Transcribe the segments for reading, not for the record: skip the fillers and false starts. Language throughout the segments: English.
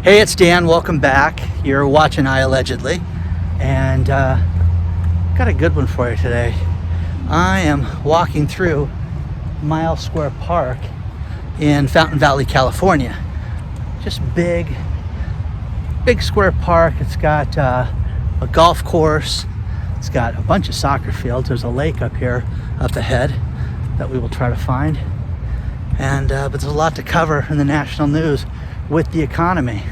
Hey, it's Dan. Welcome back. You're watching iAllegedly, and got a good one for you today. I am walking through Mile Square Park in Fountain Valley, California. Just big square park. It's got a golf course. It's got a bunch of soccer fields. There's a lake up here up ahead that we will try to find. And but there's a lot to cover in the national news with the economy.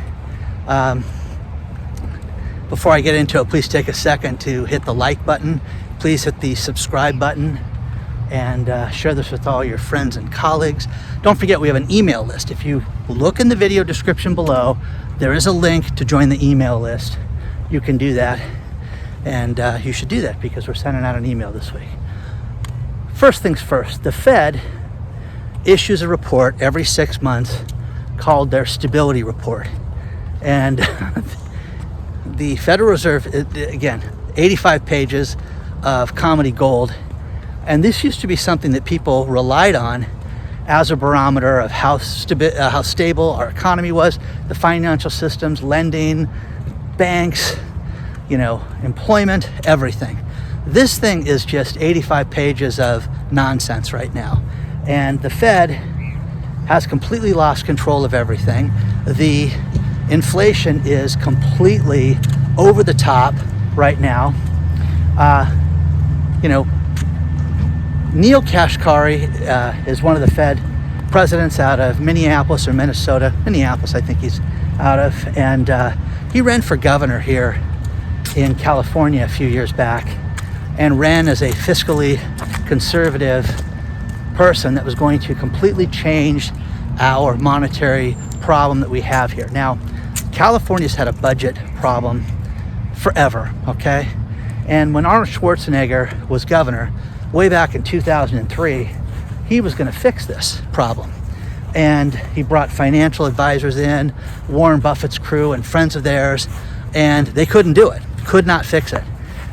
Before I get into it, please take a second to hit the like button. Please hit the subscribe button and share this with all your friends and colleagues. Don't forget, we have an email list. If you look in the video description below, there is a link to join the email list. You can do that, and you should do that because we're sending out an email this week. First things first, the Fed issues a report every 6 months called their stability report. And the Federal Reserve, again, 85 pages of comedy gold. And this used to be something that people relied on as a barometer of how stable our economy was, the financial systems, lending, banks, employment, everything. This thing is just 85 pages of nonsense right now. And the Fed has completely lost control of everything. The inflation is completely over the top right now. Neil Kashkari is one of the Fed presidents out of Minneapolis or Minnesota. Minneapolis, I think he's out of. And he ran for governor here in California a few years back and ran as a fiscally conservative person that was going to completely change our monetary problem that we have here. Now, California's had a budget problem forever, okay? And when Arnold Schwarzenegger was governor, way back in 2003, he was going to fix this problem. And he brought financial advisors in, Warren Buffett's crew and friends of theirs, and they couldn't do it, could not fix it.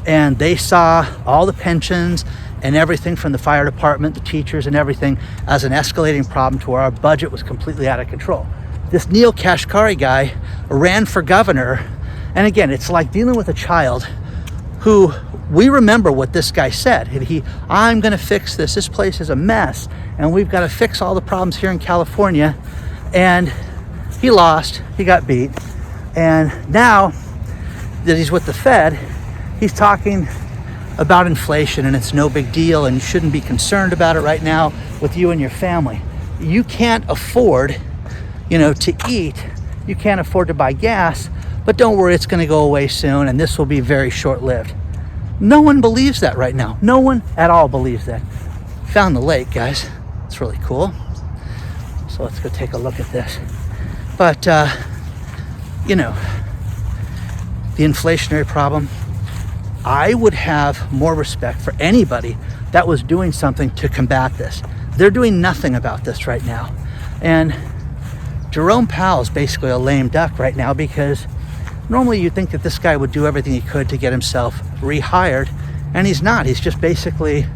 And they saw all the pensions and everything from the fire department, the teachers and everything as an escalating problem to where our budget was completely out of control. This Neil Kashkari guy ran for governor. And again, it's like dealing with a child who, we remember what this guy said. I'm gonna fix this. This place is a mess and we've got to fix all the problems here in California. And he lost, he got beat. And now that he's with the Fed, he's talking about inflation and it's no big deal and you shouldn't be concerned about it right now with you and your family. You can't afford, to eat. You can't afford to buy gas, but don't worry, it's going to go away soon and this will be very short-lived. No one believes that right now. No one at all believes that. Found the lake, guys. It's really cool. So let's go take a look at this. But, the inflationary problem, I would have more respect for anybody that was doing something to combat this. They're doing nothing about this right now. And Jerome Powell is basically a lame duck right now because normally you'd think that this guy would do everything he could to get himself rehired, and he's not. He's just basically,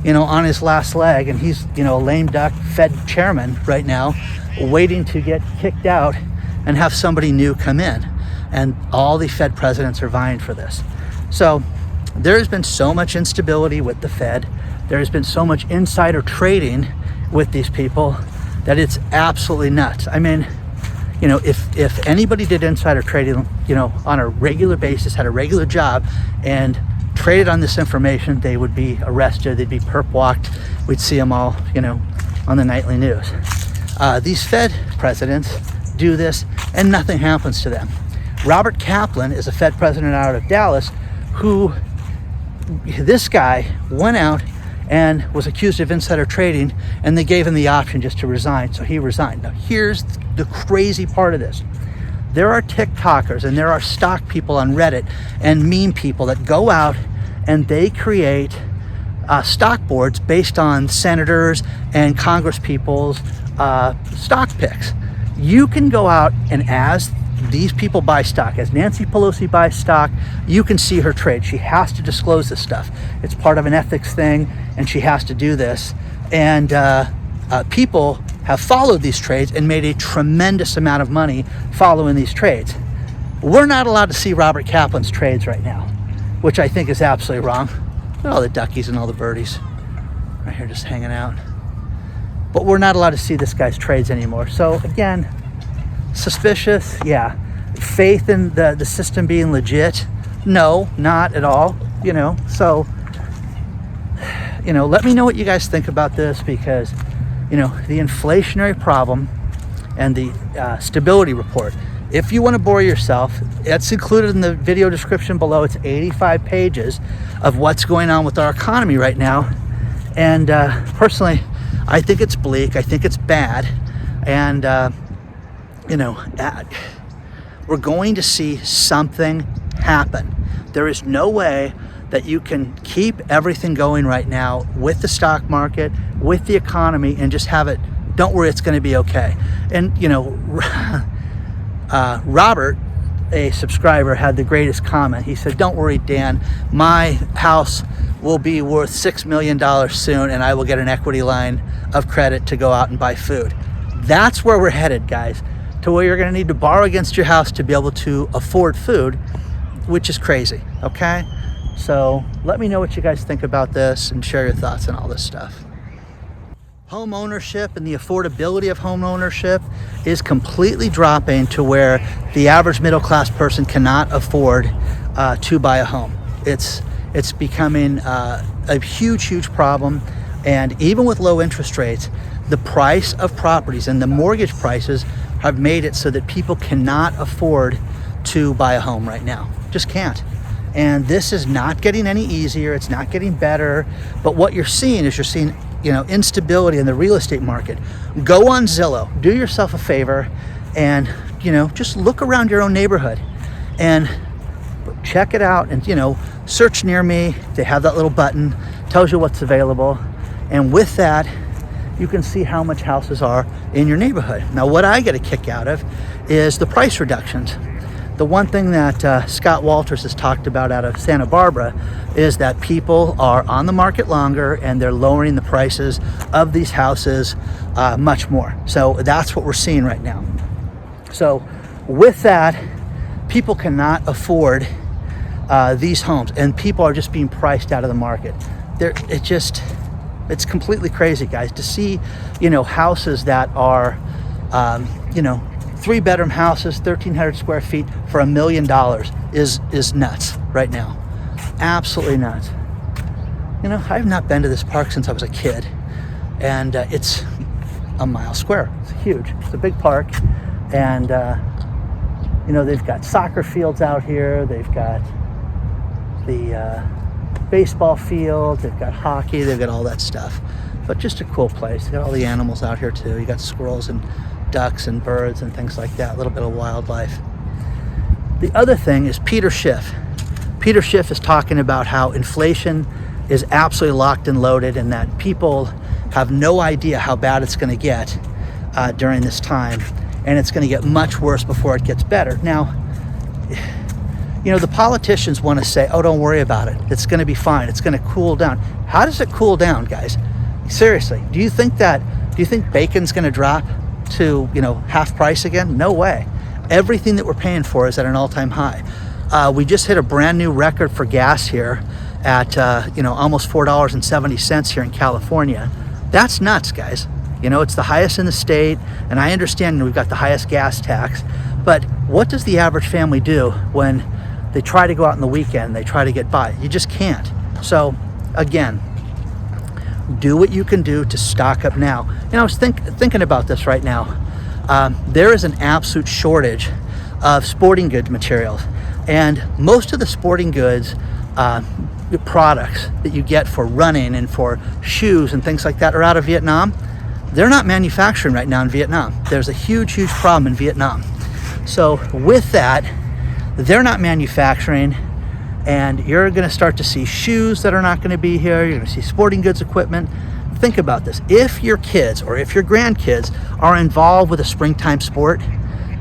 on his last leg, and he's, a lame duck Fed chairman right now, waiting to get kicked out and have somebody new come in. And all the Fed presidents are vying for this. So there's been so much instability with the Fed. There's been so much insider trading with these people that it's absolutely nuts. I mean, if anybody did insider trading, on a regular basis, had a regular job and traded on this information, they would be arrested, they'd be perp walked. We'd see them all, on the nightly news. These Fed presidents do this and nothing happens to them. Robert Kaplan is a Fed president out of Dallas this guy went out and was accused of insider trading, and they gave him the option just to resign, so he resigned. Now, here's the crazy part of this. There are TikTokers and there are stock people on Reddit and meme people that go out and they create stock boards based on senators and Congress people's stock picks. You can go out and as these people buy stock, as Nancy Pelosi buys stock, you can see her trade. She has to disclose this stuff. It's part of an ethics thing, and she has to do this. And people have followed these trades and made a tremendous amount of money following these trades. We're not allowed to see Robert Kaplan's trades right now, which I think is absolutely wrong. Look at all the duckies and all the birdies right here just hanging out. But we're not allowed to see this guy's trades anymore. So again, suspicious, yeah. Faith in the system being legit, no, not at all, you know. So, you know, let me know what you guys think about this, because, you know, the inflationary problem and the stability report, if you want to bore yourself, it's included in the video description below. It's 85 pages of what's going on with our economy right now. And personally, I think it's bleak. I think it's bad. And, you know, we're going to see something happen. There is no way that you can keep everything going right now with the stock market, with the economy, and just have it, don't worry, it's going to be okay. And, you know, Robert, a subscriber, had the greatest comment. He said, don't worry, Dan, my house will be worth $6 million soon, and I will get an equity line of credit to go out and buy food. That's where we're headed, guys, to where you're going to need to borrow against your house to be able to afford food, which is crazy, okay? So let me know what you guys think about this and share your thoughts on all this stuff. Home ownership and the affordability of home ownership is completely dropping to where the average middle class person cannot afford to buy a home. It's becoming a huge problem. And even with low interest rates, the price of properties and the mortgage prices have made it so that people cannot afford to buy a home right now. Just can't. And this is not getting any easier. It's not getting better. But what you're seeing is you know, instability in the real estate market. Go on Zillow, do yourself a favor, and, you know, just look around your own neighborhood and check it out. And, you know, search near me. They have that little button, tells you what's available. And with that, you can see how much houses are in your neighborhood. Now, what I get a kick out of is the price reductions. The one thing that Scott Walters has talked about out of Santa Barbara is that people are on the market longer and they're lowering the prices of these houses much more. So that's what we're seeing right now. So with that, people cannot afford these homes, and people are just being priced out of the market. It's completely crazy, guys, to see, you know, houses that are, you know, 3-bedroom houses, 1,300 square feet for $1 million is nuts right now. Absolutely nuts. You know, I've not been to this park since I was a kid, and it's a mile square. It's huge. It's a big park, and you know, they've got soccer fields out here. They've got the baseball field. They've got hockey. They've got all that stuff. But just a cool place. They got all the animals out here too. You got squirrels and ducks and birds and things like that, a little bit of wildlife. The other thing is Peter Schiff. Peter Schiff is talking about how inflation is absolutely locked and loaded, and that people have no idea how bad it's going to get during this time, and it's going to get much worse before it gets better. Now, you know, the politicians want to say, oh, don't worry about it, it's going to be fine, it's going to cool down. How does it cool down, guys? Seriously, do you think bacon's going to drop to, you know, half price again? No way. Everything that we're paying for is at an all-time high. We just hit a brand new record for gas here at you know, almost $4.70 here in California. That's nuts, guys. You know, it's the highest in the state, and I understand we've got the highest gas tax, but what does the average family do when they try to go out on the weekend, they try to get by? You just can't. So again, do what you can do to stock up now. And I was thinking about this right now. There is an absolute shortage of sporting goods materials, and most of the sporting goods products that you get for running and for shoes and things like that are out of Vietnam. They're not manufacturing right now in Vietnam. There's a huge problem in Vietnam. So with that, they're not manufacturing, and you're going to start to see shoes that are not going to be here. You're going to see sporting goods equipment. Think about this. If your kids or if your grandkids are involved with a springtime sport,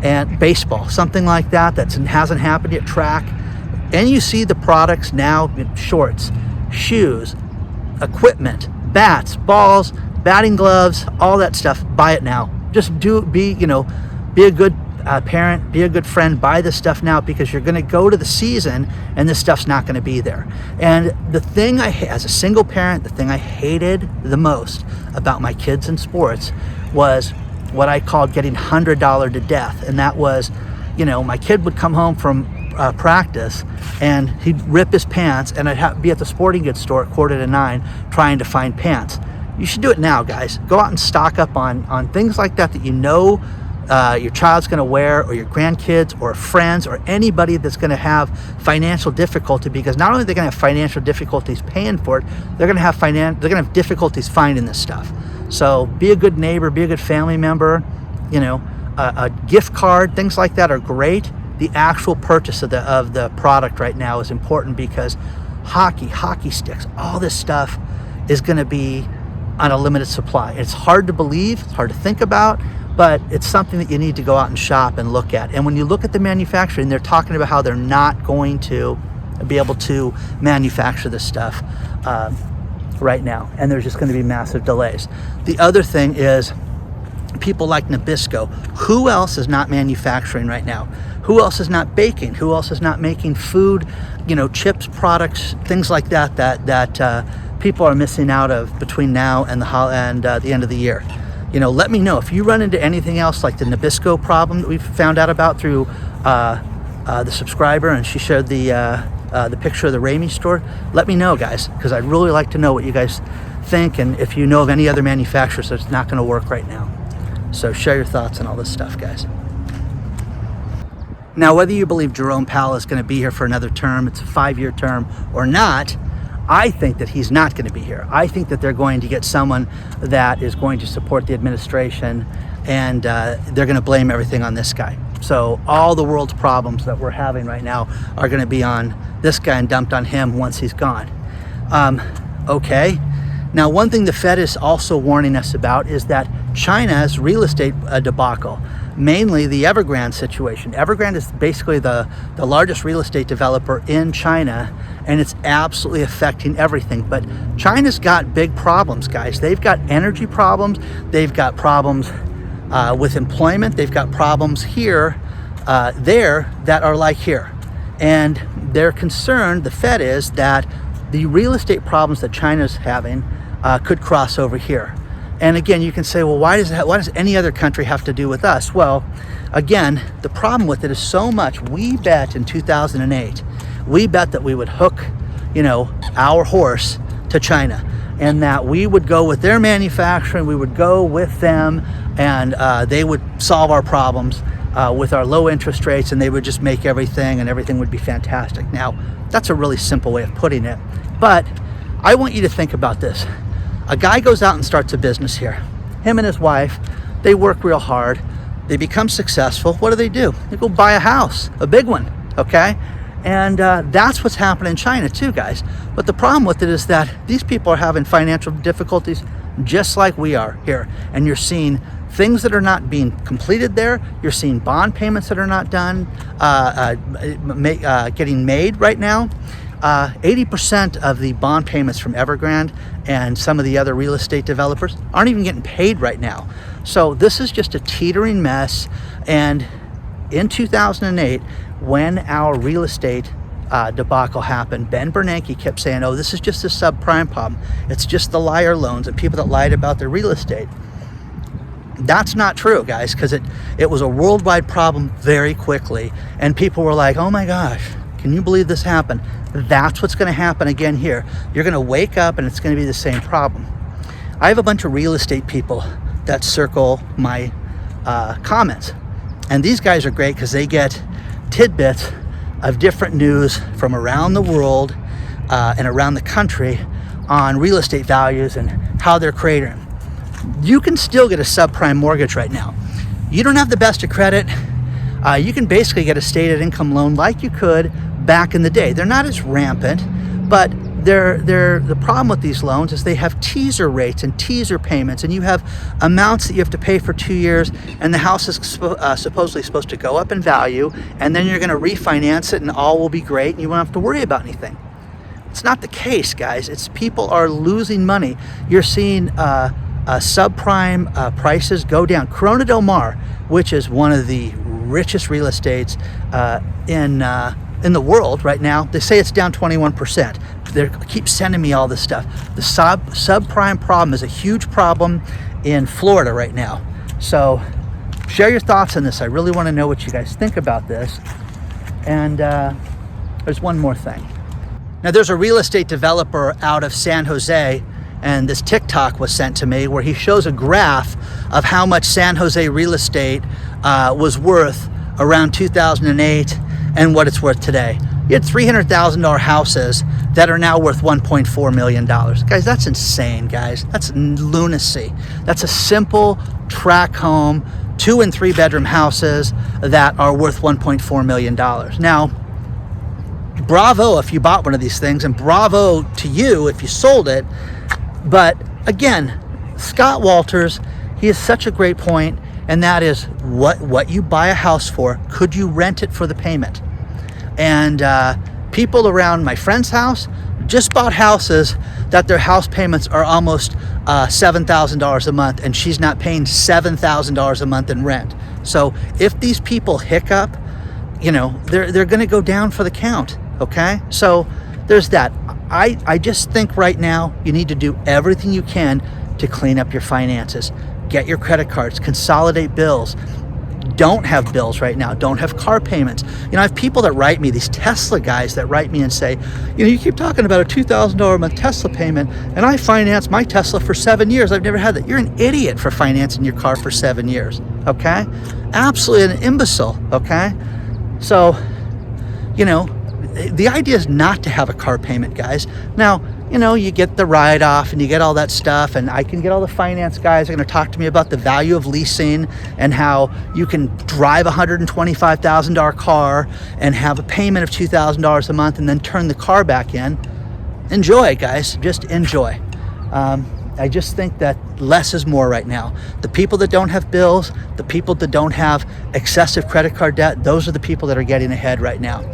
and baseball, something like that hasn't happened yet, track, and you see the products now, shorts, shoes, equipment, bats, balls, batting gloves, all that stuff, buy it now. Just be a good parent, be a good friend, buy this stuff now, because you're going to go to the season and this stuff's not going to be there. And the thing as a single parent, the thing I hated the most about my kids in sports was what I called getting $100 to death. And that was, my kid would come home from practice and he'd rip his pants, and I'd be at the sporting goods store at 8:45 trying to find pants. You should do it now, guys. Go out and stock up on things like that your child's going to wear, or your grandkids, or friends, or anybody that's going to have financial difficulty, because not only are they going to have financial difficulties paying for it, they're going to have difficulties finding this stuff. So be a good neighbor, be a good family member. A gift card, things like that are great. The actual purchase of the product right now is important, because hockey sticks, all this stuff is going to be on a limited supply. It's hard to believe, it's hard to think about, but it's something that you need to go out and shop and look at. And when you look at the manufacturing, they're talking about how they're not going to be able to manufacture this stuff right now, and there's just going to be massive delays. The other thing is people like Nabisco. Who else is not manufacturing right now? Who else is not baking? Who else is not making food, chips, products, things like that people are missing out of between now and the end of the year? Let me know if you run into anything else like the Nabisco problem that we've found out about through the subscriber, and she shared the picture of the Ramey store. Let me know, guys, because I'd really like to know what you guys think, and if you know of any other manufacturers that's not going to work right now. So share your thoughts on all this stuff, guys. Now, whether you believe Jerome Powell is going to be here for another term, it's a 5-year term or not, I think that he's not going to be here. I think that they're going to get someone that is going to support the administration, and they're going to blame everything on this guy. So all the world's problems that we're having right now are going to be on this guy and dumped on him once he's gone. Okay. Now, one thing the Fed is also warning us about is that China's real estate debacle, mainly the Evergrande situation. Evergrande is basically the largest real estate developer in China, and it's absolutely affecting everything. But China's got big problems, guys. They've got energy problems. They've got problems with employment. They've got problems here, there, that are like here. And they're concerned, the Fed is, that the real estate problems that China's having could cross over here. And again, you can say, well, why does any other country have to do with us? Well, again, the problem with it is so much. We bet in 2008, we bet that we would hook, our horse to China, and that we would go with their manufacturing, we would go with them, and they would solve our problems with our low interest rates, and they would just make everything, and everything would be fantastic. Now, that's a really simple way of putting it, but I want you to think about this. A guy goes out and starts a business here. Him and his wife, they work real hard. They become successful. What do? They go buy a house, a big one, okay? And that's what's happening in China too, guys. But the problem with it is that these people are having financial difficulties just like we are here. And you're seeing things that are not being completed there. You're seeing bond payments that are not done, getting made right now. 80% of the bond payments from Evergrande and some of the other real estate developers aren't even getting paid right now. So this is just a teetering mess. And in 2008, when our real estate debacle happened, Ben Bernanke kept saying, oh, this is just a subprime problem. It's just the liar loans and people that lied about their real estate. That's not true, guys, because it was a worldwide problem very quickly. And people were like, oh my gosh, can you believe this happened? That's what's going to happen again here. You're going to wake up and it's going to be the same problem. I have a bunch of real estate people that circle my comments. And these guys are great because they get tidbits of different news from around the world and around the country on real estate values and how they're creating. You can still get a subprime mortgage right now. You don't have the best of credit. You can basically get a stated income loan like you could back in the day. They're not as rampant, but the problem with these loans is they have teaser rates and teaser payments, and you have amounts that you have to pay for 2 years, and the house is supposedly supposed to go up in value, and then you're going to refinance it and all will be great and you won't have to worry about anything. It's not the case, guys. It's people are losing money. You're seeing subprime prices go down. Corona Del Mar, which is one of the richest real estates in the world right now, they say it's down 21%. They keep sending me all this stuff. The subprime problem is a huge problem in Florida right now. So share your thoughts on this. I really want to know what you guys think about this. And there's one more thing. Now, there's a real estate developer out of San Jose, and this TikTok was sent to me where he shows a graph of how much San Jose real estate was worth around 2008 and what it's worth today. You had $300,000 houses that are now worth $1.4 million. Guys, that's insane, guys. That's lunacy. That's a simple tract home, 2 and 3 bedroom houses that are worth $1.4 million. Now, bravo if you bought one of these things, and bravo to you if you sold it. But again, Scott Walters, he has such a great point, and that is what you buy a house for, could you rent it for the payment? And people around my friend's house just bought houses that their house payments are almost $7,000 a month, and she's not paying $7,000 a month in rent. So if these people hiccup, you know, they're going to go down for the count. Okay, so there's that. I just think right now you need to do everything you can to clean up your finances. Get your credit cards, consolidate bills. Don't have bills right now. Don't have car payments. You know, I have people that write me, these Tesla guys that write me and say, you know, you keep talking about a $2,000 a month Tesla payment, and I financed my Tesla for 7 years. I've never had that. You're an idiot for financing your car for 7 years. Okay, absolutely an imbecile. Okay, so you know, the idea is not to have a car payment, guys. Now, you know, you get the write-off and you get all that stuff, and I can get all the finance guys are going to talk to me about the value of leasing and how you can drive a $125,000 car and have a payment of $2,000 a month and then turn the car back in. Enjoy, guys. Just enjoy. I just think that less is more right now. The people that don't have bills, the people that don't have excessive credit card debt, those are the people that are getting ahead right now.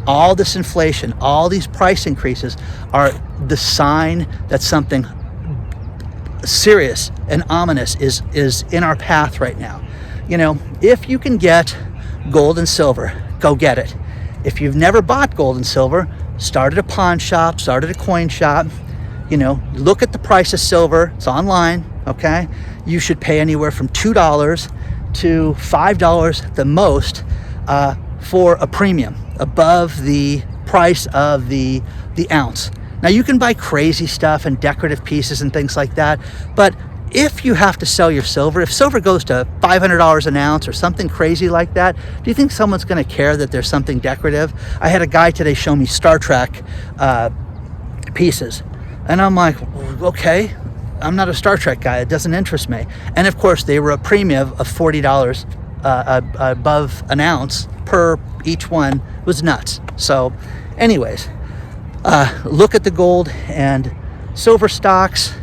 All this inflation, all these price increases are the sign that something serious and ominous is in our path right now. You know, if you can get gold and silver, go get it. If you've never bought gold and silver, start at a pawn shop, start at a coin shop. You know, look at the price of silver. It's online, okay? You should pay anywhere from $2 to $5 at the most for a premium above the price of the ounce. Now, you can buy crazy stuff and decorative pieces and things like that, but if you have to sell your silver, if silver goes to $500 an ounce or something crazy like that, do you think someone's going to care that there's something decorative? I had a guy today show me Star Trek pieces, and I'm like, okay, I'm not a Star Trek guy. It doesn't interest me. And of course, they were a premium of $40 above an ounce per each one. It was nuts. So anyways, look at the gold and silver stocks,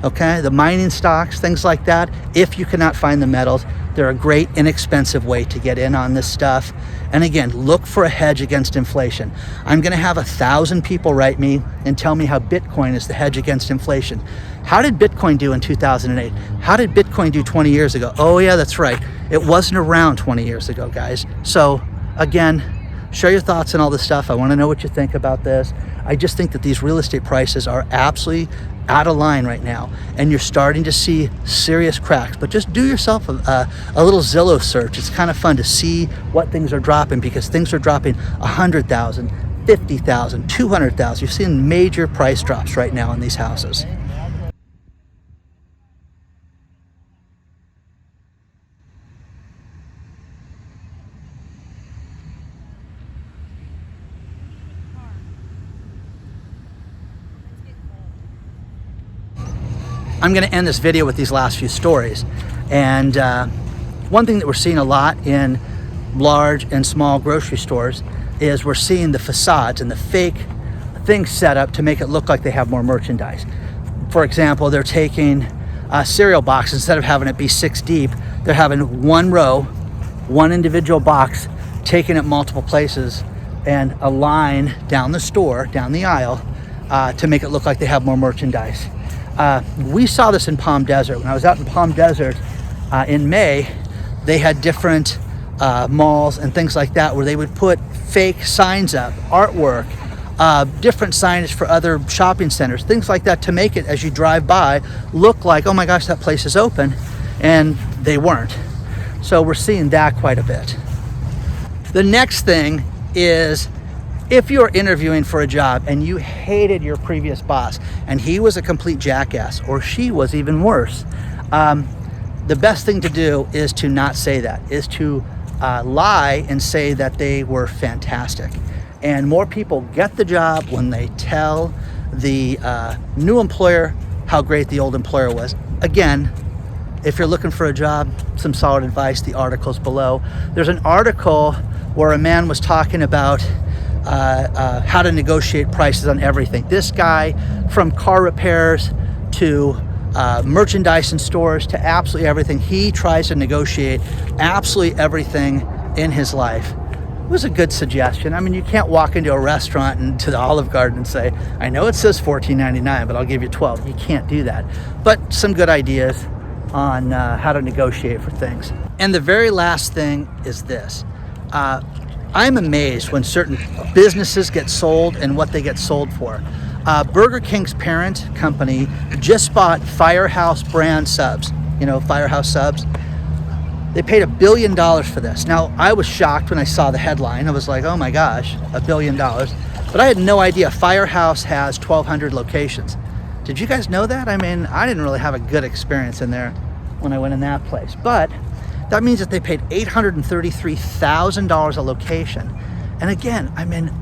okay, the mining stocks, things like that. If you cannot find the metals, they're a great inexpensive way to get in on this stuff. And again, look for a hedge against inflation. I'm going to have 1,000 people write me and tell me how Bitcoin is the hedge against inflation. How did Bitcoin do in 2008? How did Bitcoin do 20 years ago? Oh yeah, that's right. It wasn't around 20 years ago, guys. So again, share your thoughts on all this stuff. I want to know what you think about this. I just think that these real estate prices are absolutely out of line right now, and you're starting to see serious cracks. But just do yourself a little Zillow search. It's kind of fun to see what things are dropping, because things are dropping 100,000, 50,000, 200,000. You're seeing major price drops right now on these houses. I'm going to end this video with these last few stories. And one thing that we're seeing a lot in large and small grocery stores is we're seeing the facades and the fake things set up to make it look like they have more merchandise. For example, they're taking a cereal box, instead of having it be 6 deep, they're having one row, one individual box, taken at multiple places, and a line down the store, down the aisle, to make it look like they have more merchandise. We saw this in Palm Desert. When I was out in Palm Desert in May, they had different malls and things like that where they would put fake signs up, artwork, different signage for other shopping centers, things like that, to make it, as you drive by, look like, oh my gosh, that place is open, and they weren't. So we're seeing that quite a bit. The next thing is, if you're interviewing for a job and you hated your previous boss and he was a complete jackass, or she was even worse, the best thing to do is to not say that, is to lie and say that they were fantastic. And more people get the job when they tell the new employer how great the old employer was. Again, if you're looking for a job, some solid advice, the article's below. There's an article where a man was talking about how to negotiate prices on everything. This guy, from car repairs to merchandise in stores to absolutely everything, he tries to negotiate absolutely everything in his life. It was a good suggestion. I mean, you can't walk into a restaurant and to the Olive Garden and say, I know it says $14.99, but I'll give you $12. You can't do that. But some good ideas on how to negotiate for things. And the very last thing is this. I'm amazed when certain businesses get sold and what they get sold for. Burger King's parent company just bought Firehouse brand subs. You know, Firehouse subs. They paid $1 billion for this. Now, I was shocked when I saw the headline. I was like, oh my gosh, $1 billion. But I had no idea Firehouse has 1,200 locations. Did you guys know that? I mean, I didn't really have a good experience in there when I went in that place. But that means that they paid $833,000 a location. And again, I mean,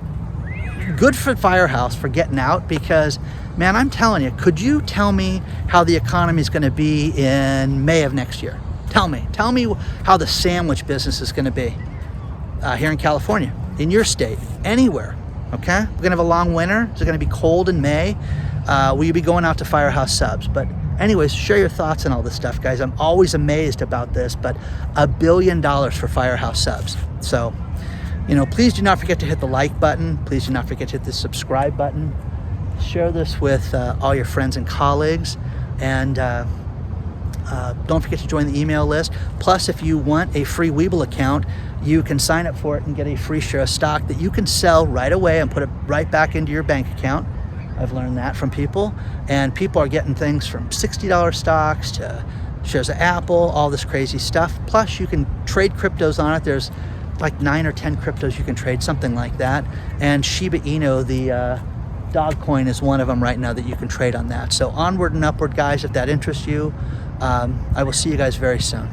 good for Firehouse for getting out, because, man, I'm telling you, could you tell me how the economy is going to be in May of next year? Tell me how the sandwich business is going to be here in California, in your state, anywhere. Okay, we're going to have a long winter. Is it going to be cold in May? Will you be going out to Firehouse subs? But anyways, share your thoughts on all this stuff, guys. I'm always amazed about this, but $1 billion for Firehouse subs. So, you know, please do not forget to hit the like button. Please do not forget to hit the subscribe button. Share this with all your friends and colleagues. And don't forget to join the email list. Plus, if you want a free Webull account, you can sign up for it and get a free share of stock that you can sell right away and put it right back into your bank account. I've learned that from people. And people are getting things from $60 stocks to shares of Apple, all this crazy stuff. Plus, you can trade cryptos on it. There's like 9 or 10 cryptos you can trade, something like that. And Shiba Inu, the Doge Coin, is one of them right now that you can trade on that. So onward and upward, guys, if that interests you. I will see you guys very soon.